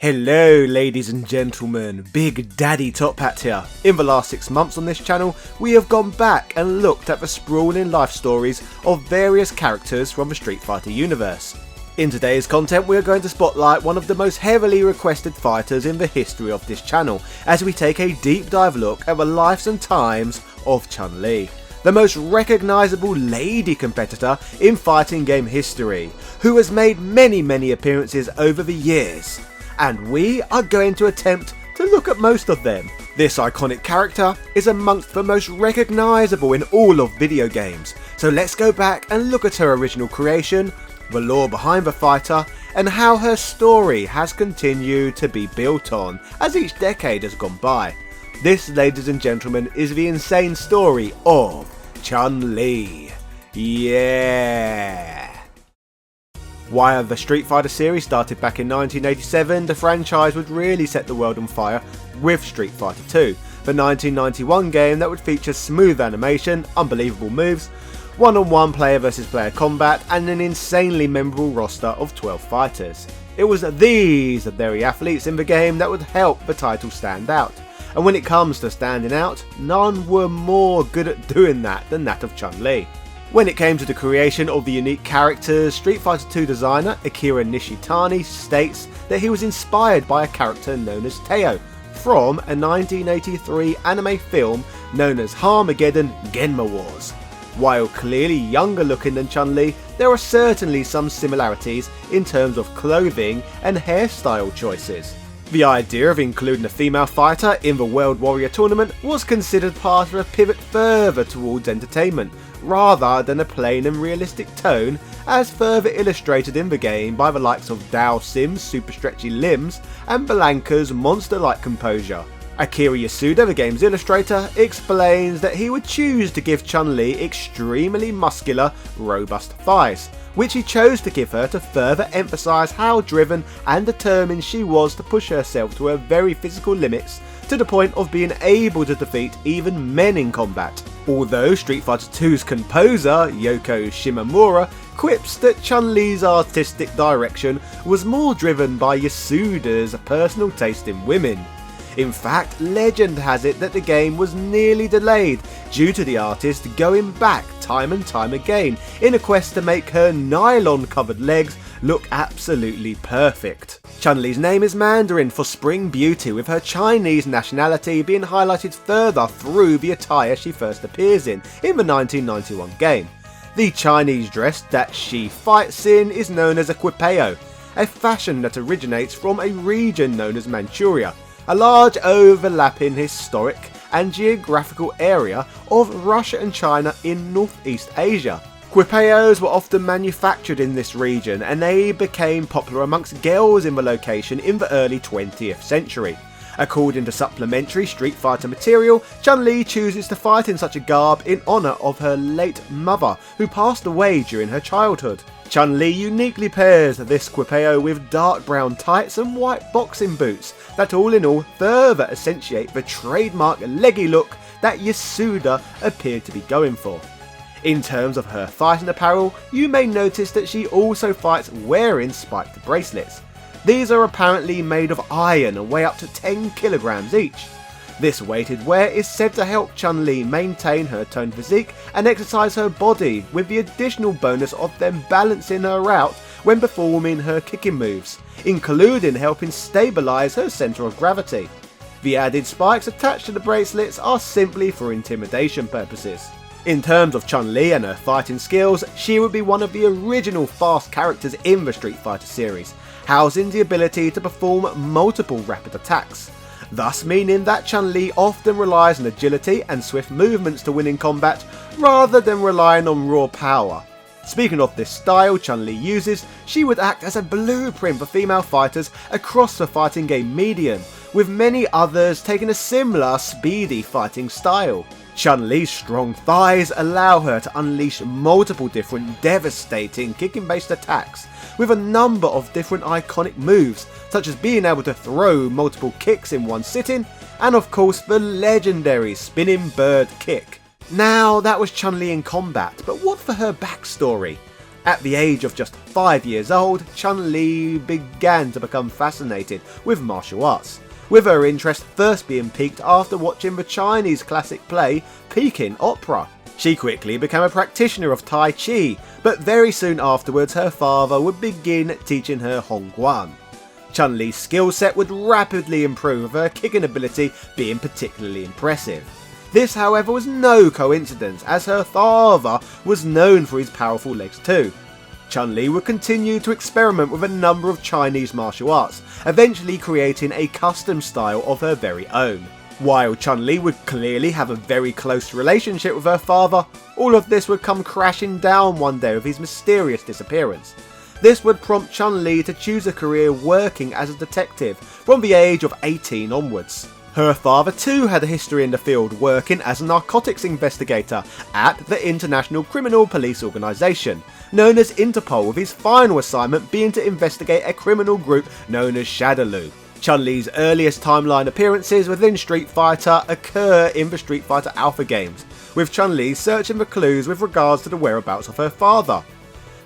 Hello ladies and gentlemen, Big Daddy Top Hat here. In the last 6 months on this channel, we have gone back and looked at the sprawling life stories of various characters from the Street Fighter universe. In today's content, we are going to spotlight one of the most heavily requested fighters in the history of this channel, as we take a deep dive look at the lives and times of Chun Li, the most recognisable lady competitor in fighting game history, who has made many appearances over the years. And we are going to attempt to look at most of them. This iconic character is amongst the most recognisable in all of video games, so let's go back and look at her original creation, the lore behind the fighter, and how her story has continued to be built on as each decade has gone by. This, ladies and gentlemen, is the insane story of Chun Li. Yeah! While the Street Fighter series started back in 1987, the franchise would really set the world on fire with Street Fighter 2, the 1991 game that would feature smooth animation, unbelievable moves, one-on-one player versus player combat, and an insanely memorable roster of 12 fighters. It was these very athletes in the game that would help the title stand out, and when it comes to standing out, none were more good at doing that than that of Chun Li. When it came to the creation of the unique characters, Street Fighter 2 designer Akira Nishitani states that he was inspired by a character known as Teo from a 1983 anime film known as Harmageddon Genma Wars. While clearly younger looking than Chun Li, there are certainly some similarities in terms of clothing and hairstyle choices. The idea of including a female fighter in the World Warrior tournament was considered part of a pivot further towards entertainment, rather than a plain and realistic tone, as further illustrated in the game by the likes of Dao Sim's super stretchy limbs and Blanca's monster-like composure. Akira Yasuda, the game's illustrator, explains that he would choose to give Chun Li extremely muscular, robust thighs, which he chose to give her to further emphasise how driven and determined she was to push herself to her very physical limits, to the point of being able to defeat even men in combat. Although Street Fighter 2's composer, Yoko Shimomura, quips that Chun Li's artistic direction was more driven by Yasuda's personal taste in women. In fact, legend has it that the game was nearly delayed due to the artist going back time and time again in a quest to make her nylon covered legs look absolutely perfect. Chun Li's name is Mandarin for spring beauty, with her Chinese nationality being highlighted further through the attire she first appears in the 1991 game. The Chinese dress that she fights in is known as a quipeo, a fashion that originates from a region known as Manchuria, a large overlapping historic and geographical area of Russia and China in Northeast Asia. Quipeos were often manufactured in this region, and they became popular amongst girls in the location in the early 20th century. According to supplementary Street Fighter material, Chun Li chooses to fight in such a garb in honour of her late mother, who passed away during her childhood. Chun Li uniquely pairs this quipeo with dark brown tights and white boxing boots that all in all further accentuate the trademark leggy look that Yasuda appeared to be going for. In terms of her fighting apparel, you may notice that she also fights wearing spiked bracelets. These are apparently made of iron and weigh up to 10 kilograms each. This weighted wear is said to help Chun Li maintain her toned physique and exercise her body, with the additional bonus of them balancing her out when performing her kicking moves, including helping stabilise her centre of gravity. The added spikes attached to the bracelets are simply for intimidation purposes. In terms of Chun Li and her fighting skills, she would be one of the original fast characters in the Street Fighter series, housing the ability to perform multiple rapid attacks, thus meaning that Chun Li often relies on agility and swift movements to win in combat, rather than relying on raw power. Speaking of this style Chun Li uses, she would act as a blueprint for female fighters across the fighting game medium, with many others taking a similar speedy fighting style. Chun Li's strong thighs allow her to unleash multiple different devastating kicking based attacks, with a number of different iconic moves, such as being able to throw multiple kicks in one sitting, and of course the legendary spinning bird kick. Now that was Chun Li in combat, but what for her backstory? At the age of just 5 years old, Chun Li began to become fascinated with martial arts, with her interest first being piqued after watching the Chinese classic play Peking Opera. She quickly became a practitioner of Tai Chi, but very soon afterwards her father would begin teaching her Hongguan. Chun Li's skill set would rapidly improve, with her kicking ability being particularly impressive. This, however, was no coincidence, as her father was known for his powerful legs too. Chun Li would continue to experiment with a number of Chinese martial arts, eventually creating a custom style of her very own. While Chun Li would clearly have a very close relationship with her father, all of this would come crashing down one day with his mysterious disappearance. This would prompt Chun Li to choose a career working as a detective from the age of 18 onwards. Her father too had a history in the field, working as a narcotics investigator at the International Criminal Police Organisation, known as Interpol, with his final assignment being to investigate a criminal group known as Shadaloo. Chun Li's earliest timeline appearances within Street Fighter occur in the Street Fighter Alpha games, with Chun Li searching for clues with regards to the whereabouts of her father.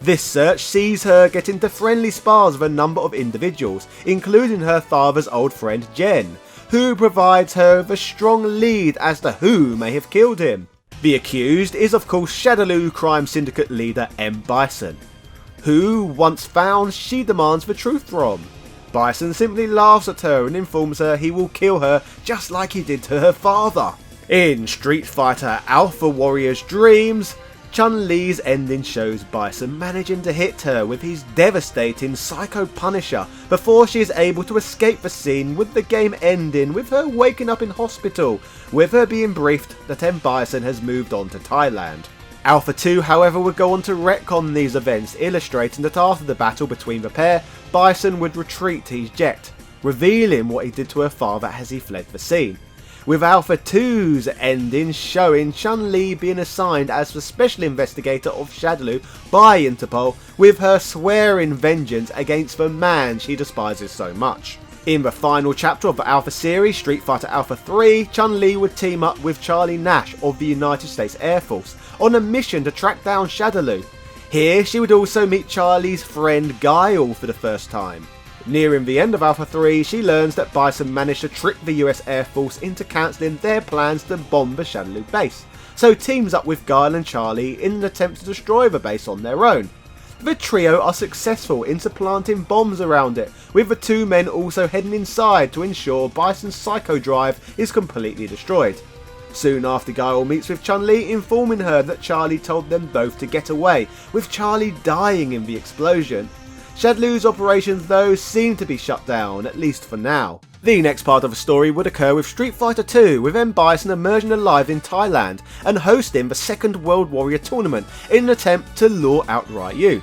This search sees her get into friendly spars with a number of individuals, including her father's old friend Jen, who provides her with a strong lead as to who may have killed him. The accused is of course Shadaloo crime syndicate leader M. Bison, who, once found, she demands the truth from. Bison simply laughs at her and informs her he will kill her just like he did to her father. In Street Fighter Alpha Warrior's Dreams, Chun Li's ending shows Bison managing to hit her with his devastating Psycho Punisher before she is able to escape the scene, with the game ending with her waking up in hospital, with her being briefed that M. Bison has moved on to Thailand. Alpha 2 however would go on to retcon these events, illustrating that after the battle between the pair, Bison would retreat to his jet, revealing what he did to her father as he fled the scene, with Alpha 2's ending showing Chun Li being assigned as the special investigator of Shadaloo by Interpol, with her swearing vengeance against the man she despises so much. In the final chapter of the Alpha series, Street Fighter Alpha 3, Chun Li would team up with Charlie Nash of the United States Air Force on a mission to track down Shadaloo. Here she would also meet Charlie's friend Guile for the first time. Nearing the end of Alpha 3, she learns that Bison managed to trick the US Air Force into cancelling their plans to bomb the Shadaloo base, so teams up with Guile and Charlie in an attempt to destroy the base on their own. The trio are successful in supplanting bombs around it, with the two men also heading inside to ensure Bison's psycho drive is completely destroyed. Soon after, Guile meets with Chun Li, informing her that Charlie told them both to get away, with Charlie dying in the explosion. Shadaloo's operations though seem to be shut down, at least for now. The next part of the story would occur with Street Fighter 2, with M. Bison emerging alive in Thailand and hosting the second World Warrior tournament in an attempt to lure out Ryu.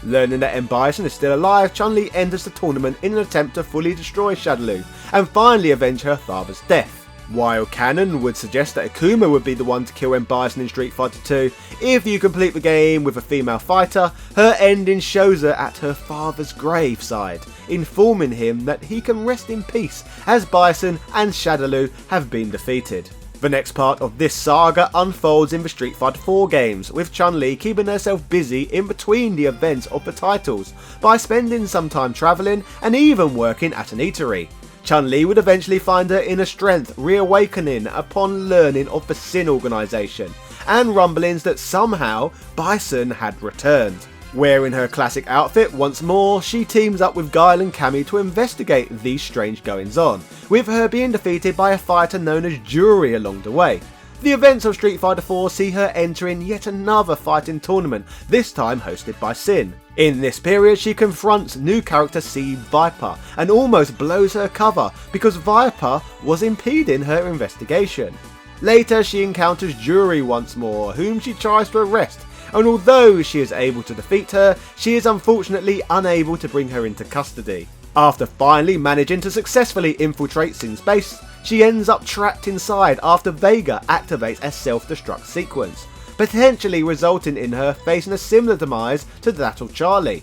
Learning that M. Bison is still alive, Chun Li enters the tournament in an attempt to fully destroy Shadaloo and finally avenge her father's death. While canon would suggest that Akuma would be the one to kill M. Bison in Street Fighter 2, if you complete the game with a female fighter, her ending shows her at her father's graveside, informing him that he can rest in peace as Bison and Shadaloo have been defeated. The next part of this saga unfolds in the Street Fighter 4 games, with Chun Li keeping herself busy in between the events of the titles by spending some time travelling and even working at an eatery. Chun Li would eventually find her inner strength reawakening upon learning of the Sin organisation, and rumblings that somehow Bison had returned. Wearing her classic outfit once more, she teams up with Guile and Cammy to investigate these strange goings on, with her being defeated by a fighter known as Jury along the way. The events of Street Fighter 4 see her entering yet another fighting tournament, this time hosted by Sin. In this period, she confronts new character C. Viper and almost blows her cover because Viper was impeding her investigation. Later, she encounters Jury once more, whom she tries to arrest, and although she is able to defeat her, she is unfortunately unable to bring her into custody. After finally managing to successfully infiltrate Sin's base, she ends up trapped inside after Vega activates a self-destruct sequence, potentially resulting in her facing a similar demise to that of Charlie.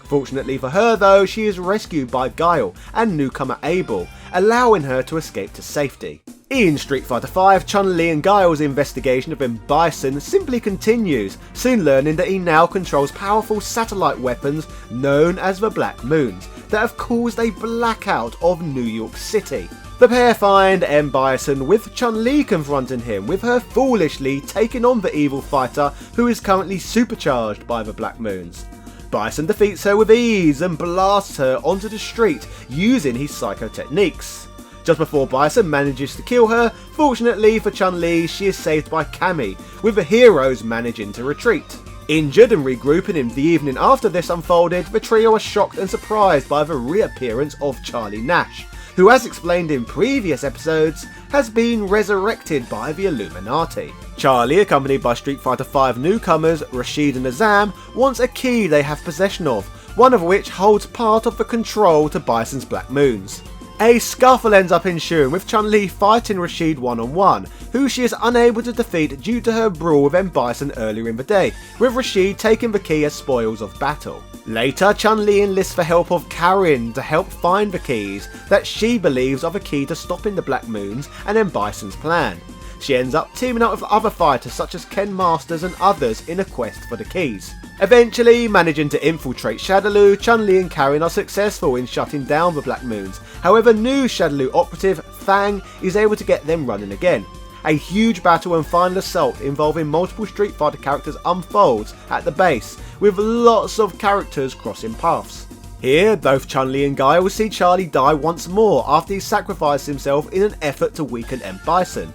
Fortunately for her though, she is rescued by Guile and newcomer Abel, allowing her to escape to safety. In Street Fighter V, Chun Li and Guile's investigation of M. Bison simply continues, soon learning that he now controls powerful satellite weapons known as the Black Moons, that have caused a blackout of New York City. The pair find M. Bison with Chun Li confronting him, with her foolishly taking on the evil fighter who is currently supercharged by the Black Moons. Bison defeats her with ease and blasts her onto the street using his psycho techniques. Just before Bison manages to kill her, fortunately for Chun Li, she is saved by Cammy, with the heroes managing to retreat. Injured and regrouping in the evening after this unfolded, the trio are shocked and surprised by the reappearance of Charlie Nash, who, as explained in previous episodes, has been resurrected by the Illuminati. Charlie, accompanied by Street Fighter V newcomers Rashid and Azam, wants a key they have possession of, one of which holds part of the control to Bison's Black Moons. A scuffle ends up ensuing, with Chun Li fighting Rashid one-on-one, who she is unable to defeat due to her brawl with M. Bison earlier in the day, with Rashid taking the key as spoils of battle. Later, Chun Li enlists the help of Karin to help find the keys that she believes are the key to stopping the Black Moons and M. Bison's plan. She ends up teaming up with other fighters such as Ken Masters and others in a quest for the keys. Eventually, managing to infiltrate Shadaloo, Chun Li and Karin are successful in shutting down the Black Moons. However, new Shadaloo operative, Fang, is able to get them running again. A huge battle and final assault involving multiple Street Fighter characters unfolds at the base, with lots of characters crossing paths. Here, both Chun Li and Guile will see Charlie die once more after he sacrificed himself in an effort to weaken M. Bison.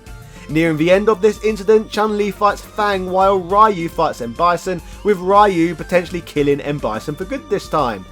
Nearing the end of this incident, Chun Li fights Fang while Ryu fights M. Bison, with Ryu potentially killing M. Bison for good this time.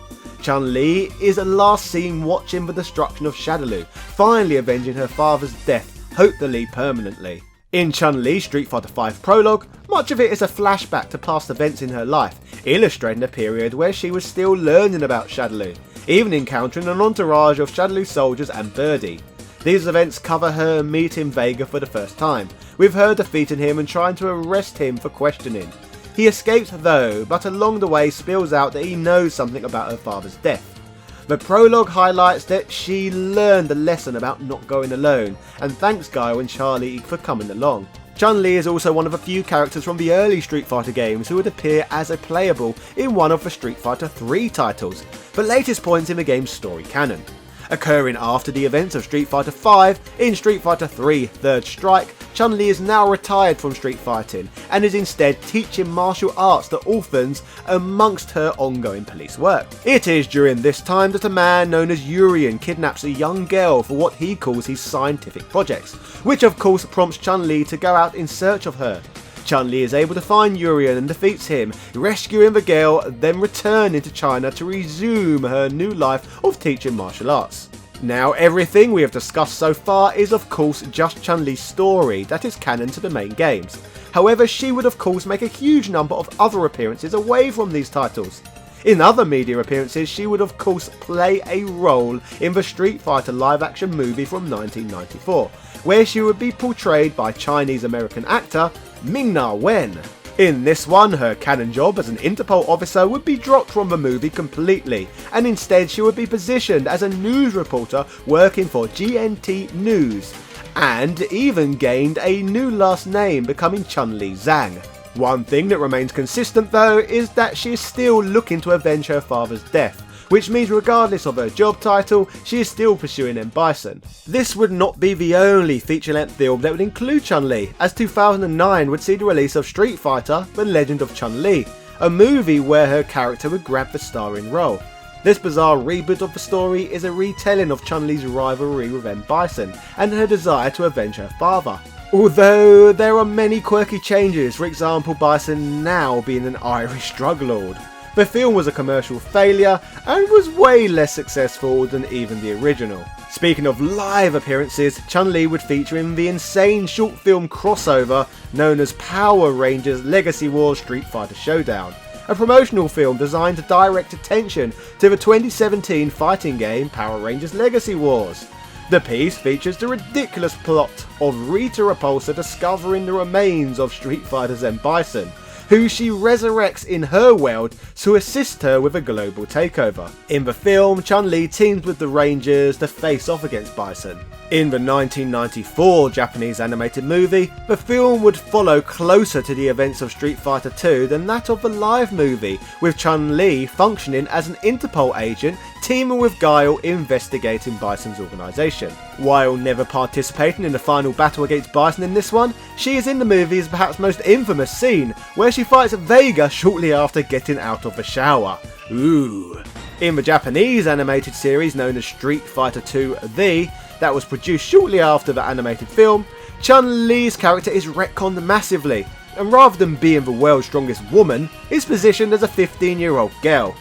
Chun Li is last seen watching the destruction of Shadaloo, finally avenging her father's death, hopefully permanently. In Chun Li Street Fighter V Prologue, much of it is a flashback to past events in her life, illustrating a period where she was still learning about Shadaloo, even encountering an entourage of Shadaloo soldiers and Birdie. These events cover her meeting Vega for the first time, with her defeating him and trying to arrest him for questioning. He escapes though, but along the way spills out that he knows something about her father's death. The prologue highlights that she learned the lesson about not going alone, and thanks Guile and Charlie for coming along. Chun Li is also one of a few characters from the early Street Fighter games who would appear as a playable in one of the Street Fighter III titles, the latest points in the game's story canon. Occurring after the events of Street Fighter V, in Street Fighter III Third Strike, Chun Li is now retired from street fighting and is instead teaching martial arts to orphans amongst her ongoing police work. It is during this time that a man known as Urien kidnaps a young girl for what he calls his scientific projects, which of course prompts Chun Li to go out in search of her. Chun Li is able to find Urien and defeats him, rescuing the girl, then returning to China to resume her new life of teaching martial arts. Now, everything we have discussed so far is of course just Chun Li's story that is canon to the main games. However, she would of course make a huge number of other appearances away from these titles. In other media appearances, she would of course play a role in the Street Fighter live-action movie from 1994, where she would be portrayed by Chinese-American actor Ming-Na Wen. In this one, her canon job as an Interpol officer would be dropped from the movie completely, and instead she would be positioned as a news reporter working for GNT News, and even gained a new last name, becoming Chun Li Zhang. One thing that remains consistent though is that she is still looking to avenge her father's death, which means regardless of her job title, she is still pursuing M. Bison. This would not be the only feature-length film that would include Chun Li, as 2009 would see the release of Street Fighter: The Legend of Chun Li, a movie where her character would grab the starring role. This bizarre reboot of the story is a retelling of Chun Li's rivalry with M. Bison and her desire to avenge her father. Although there are many quirky changes, for example Bison now being an Irish drug lord. The film was a commercial failure and was way less successful than even the original. Speaking of live appearances, Chun Li would feature in the insane short film crossover known as Power Rangers Legacy Wars Street Fighter Showdown, a promotional film designed to direct attention to the 2017 fighting game Power Rangers Legacy Wars. The piece features the ridiculous plot of Rita Repulsa discovering the remains of Street Fighter's M. Bison, who she resurrects in her world to assist her with a global takeover. In the film, Chun Li teams with the Rangers to face off against Bison. In the 1994 Japanese animated movie, the film would follow closer to the events of Street Fighter II than that of the live movie, with Chun Li functioning as an Interpol agent teaming with Guile investigating Bison's organisation. While never participating in the final battle against Bison in this one, she is in the movie's perhaps most infamous scene, where she fights Vega shortly after getting out of the shower. Ooh. In the Japanese animated series known as Street Fighter II The, that was produced shortly after the animated film, Chun Li's character is retconned massively, and rather than being the world's strongest woman, is positioned as a 15-year-old girl.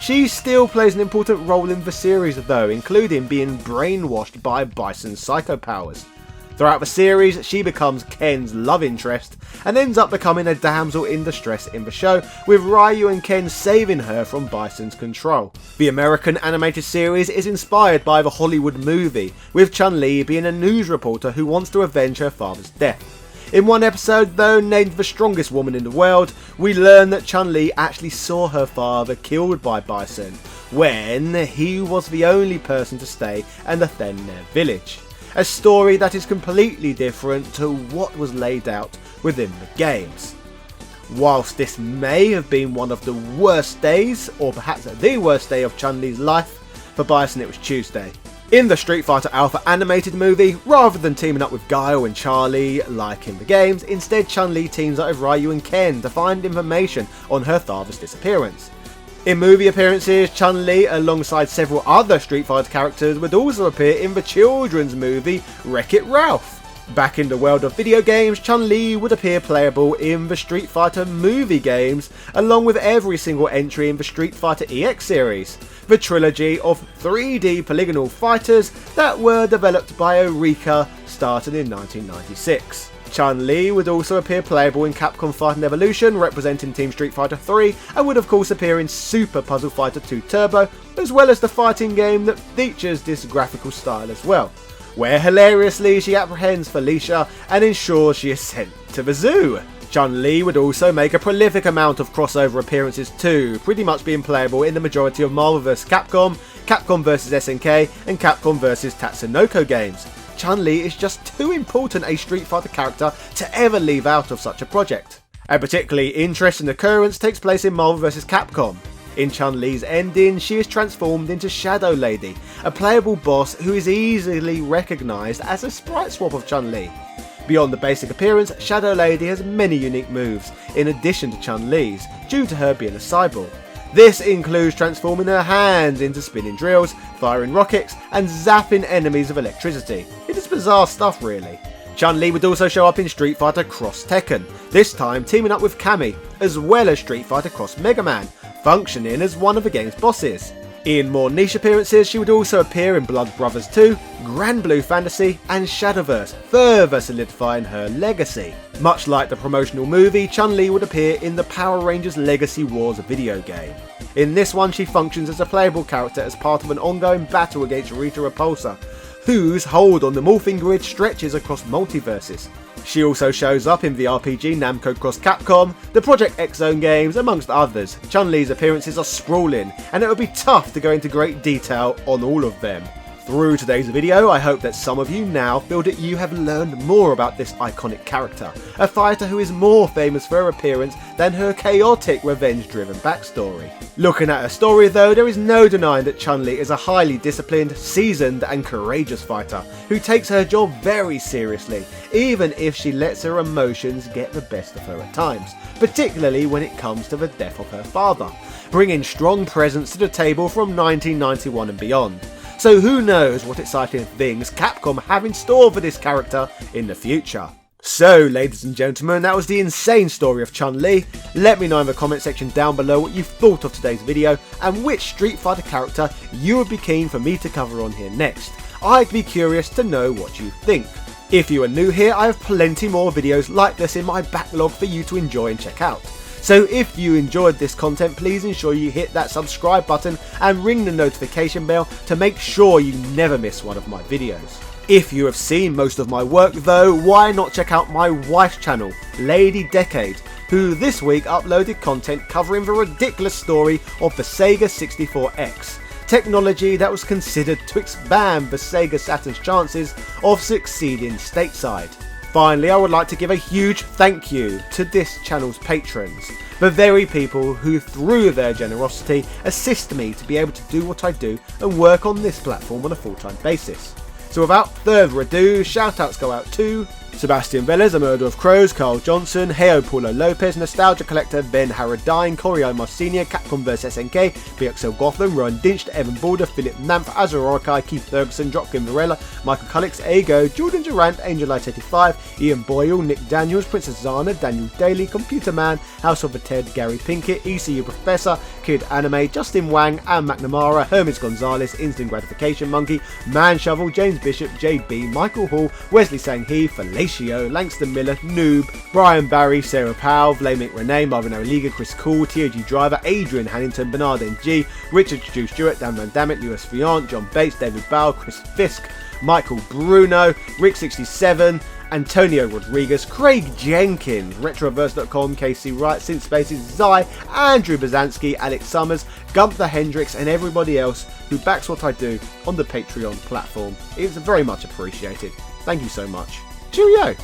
She still plays an important role in the series though, including being brainwashed by Bison's psycho powers. Throughout the series, she becomes Ken's love interest and ends up becoming a damsel in distress in the show, with Ryu and Ken saving her from Bison's control. The American animated series is inspired by the Hollywood movie, with Chun Li being a news reporter who wants to avenge her father's death. In one episode though, named The Strongest Woman in the World, we learn that Chun Li actually saw her father killed by Bison, when he was the only person to stay and defend their village. A story that is completely different to what was laid out within the games. Whilst this may have been one of the worst days, or perhaps the worst day of Chun Li's life, for Bison it was Tuesday. In the Street Fighter Alpha animated movie, rather than teaming up with Guile and Charlie like in the games, instead Chun Li teams up with Ryu and Ken to find information on her father's disappearance. In movie appearances, Chun Li, alongside several other Street Fighter characters, would also appear in the children's movie Wreck-It Ralph. Back in the world of video games, Chun Li would appear playable in the Street Fighter movie games, along with every single entry in the Street Fighter EX series, the trilogy of 3D polygonal fighters that were developed by Eureka, started in 1996. Chun Li would also appear playable in Capcom Fighting Evolution, representing Team Street Fighter 3, and would of course appear in Super Puzzle Fighter 2 Turbo, as well as the fighting game that features this graphical style as well, where hilariously she apprehends Felicia and ensures she is sent to the zoo. Chun Li would also make a prolific amount of crossover appearances too, pretty much being playable in the majority of Marvel vs. Capcom, Capcom vs. SNK, and Capcom vs. Tatsunoko games. Chun Li is just too important a Street Fighter character to ever leave out of such a project. A particularly interesting occurrence takes place in Marvel vs. Capcom. In Chun Li's ending, she is transformed into Shadow Lady, a playable boss who is easily recognised as a sprite swap of Chun Li. Beyond the basic appearance, Shadow Lady has many unique moves, in addition to Chun Li's, due to her being a cyborg. This includes transforming her hands into spinning drills, firing rockets, and zapping enemies with electricity. It is bizarre stuff really. Chun Li would also show up in Street Fighter Cross Tekken, this time teaming up with Cammy, as well as Street Fighter Cross Mega Man, functioning as one of the game's bosses. In more niche appearances, she would also appear in Blood Brothers 2, Grand Blue Fantasy, and Shadowverse, further solidifying her legacy. Much like the promotional movie, Chun Li would appear in the Power Rangers Legacy Wars video game. In this one, she functions as a playable character as part of an ongoing battle against Rita Repulsa, whose hold on the morphing grid stretches across multiverses. She also shows up in the RPG Namco Cross Capcom, the Project X Zone games, amongst others. Chun Li's appearances are sprawling, and it would be tough to go into great detail on all of them. Through today's video, I hope that some of you now feel that you have learned more about this iconic character, a fighter who is more famous for her appearance than her chaotic revenge-driven backstory. Looking at her story though, there is no denying that Chun Li is a highly disciplined, seasoned and courageous fighter who takes her job very seriously, even if she lets her emotions get the best of her at times, particularly when it comes to the death of her father, bringing strong presence to the table from 1991 and beyond. So who knows what exciting things Capcom have in store for this character in the future. So ladies and gentlemen, that was the insane story of Chun Li. Let me know in the comment section down below what you thought of today's video and which Street Fighter character you would be keen for me to cover on here next. I'd be curious to know what you think. If you are new here, I have plenty more videos like this in my backlog for you to enjoy and check out. So if you enjoyed this content, please ensure you hit that subscribe button and ring the notification bell to make sure you never miss one of my videos. If you have seen most of my work though, why not check out my wife's channel, Lady Decade, who this week uploaded content covering the ridiculous story of the Sega 64X, technology that was considered to expand the Sega Saturn's chances of succeeding stateside. Finally, I would like to give a huge thank you to this channel's patrons, the very people who through their generosity assist me to be able to do what I do and work on this platform on a full-time basis. So without further ado, shoutouts go out to Sebastian Velez, A Murder of Crows, Carl Johnson, Heo Paulo Lopez, Nostalgia Collector, Ben Harradine, Corio Marcinia, Capcom vs SNK, BXL Gotham, Rowan Dinch, Evan Balder, Philip Namph, Azur Orakai, Keith Ferguson, Dropkin Varela, Michael Cullix, Ego, Jordan Durant, Angel Light 85, Ian Boyle, Nick Daniels, Princess Zana, Daniel Daly, Computer Man, House of the Ted, Gary Pinkett, ECU Professor, Kid Anime, Justin Wang, Anne McNamara, Hermes Gonzalez, Instant Gratification Monkey, Man Shovel, James Bishop, JB, Michael Hall, Wesley Sanghi, Fellatio, Langston Miller, Noob, Brian Barry, Sarah Powell, Vlamik Renee, Marvin O'Liga, Chris Cool, TOG Driver, Adrian Hannington, Bernard NG, Richard Stu Stewart, Dan Van Dammit, Lewis Fiant, John Bates, David Bowell, Chris Fisk, Michael Bruno, Rick67, Antonio Rodriguez, Craig Jenkins, Retroverse.com, Casey Wright, Synth Spaces, Zai, Andrew Bazansky, Alex Summers, Gunther Hendricks, and everybody else who backs what I do on the Patreon platform. It's very much appreciated. Thank you so much. Cheerio!